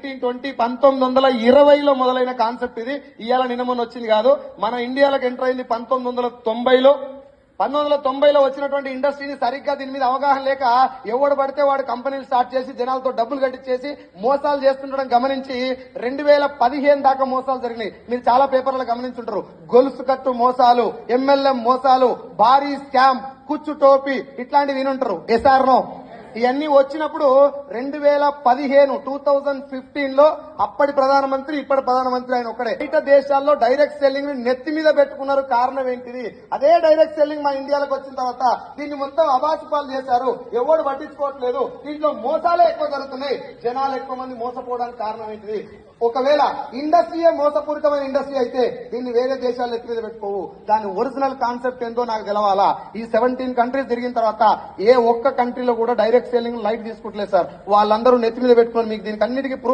1920లో మొదలైన కాన్సెప్ట్ ఇది. ఇవాళ నిన్న మొన్న వచ్చింది కాదు. మన ఇండియాలోకి ఎంటర్ అయింది 1990లో. 1990లో వచ్చినటువంటి ఇండస్ట్రీని సరిగ్గా దీని మీద అవగాహన లేక ఎవడు పడితే వాడు కంపెనీలు స్టార్ట్ చేసి జనాలతో డబ్బులు కట్టించేసి మోసాలు చేస్తుండడం గమనించి 2015 దాకా మోసాలు జరిగినాయి. మీరు చాలా పేపర్లు గమనించుంటారు. గొలుసు కట్టు మోసాలు, MLM మోసాలు, భారీ స్కామ్, కుచ్చు టోపీ ఇట్లాంటివి వినుంటారు. ఎస్ఆర్నో ఇవన్నీ వచ్చినప్పుడు 2015లో అప్పటి ప్రధానమంత్రి ఇప్పటి ప్రధానమంత్రి ఆయన ఒక్కడే. బయట దేశాల్లో డైరెక్ట్ సెల్లింగ్ ని నెత్తి మీద పెట్టుకున్నారు. కారణం ఏంటిది? అదే డైరెక్ట్ సెల్లింగ్ మా ఇండియాలోకి వచ్చిన తర్వాత దీన్ని మొత్తం అబాసుపాలు చేశారు. ఎవరు పట్టించుకోవట్లేదు. దీంట్లో మోసాలే ఎక్కువ జరుగుతున్నాయి. జనాలు ఎక్కువ మంది మోసపోవడానికి కారణం ఏంటిది? ఒకవేళ ఇండస్ట్రీయే మోసపూరితమైన ఇండస్ట్రీ అయితే దీన్ని వేరే దేశాలు ఎత్తి మీద పెట్టుకోవు. దాని ఒరిజినల్ కాన్సెప్ట్ ఏందో నాకు తెలవాలా. ఈ 17 కంట్రీస్ తిరిగిన తర్వాత ఏ ఒక్క కంట్రీలో కూడా డైరెక్ట్ సెల్లింగ్ లైట్ తీసుకుంటలేదు సార్. వాళ్ళందరూ నెత్తి మీద పెట్టుకున్నారు. మీకు దీనికి అన్నిటికీ ప్రూఫ్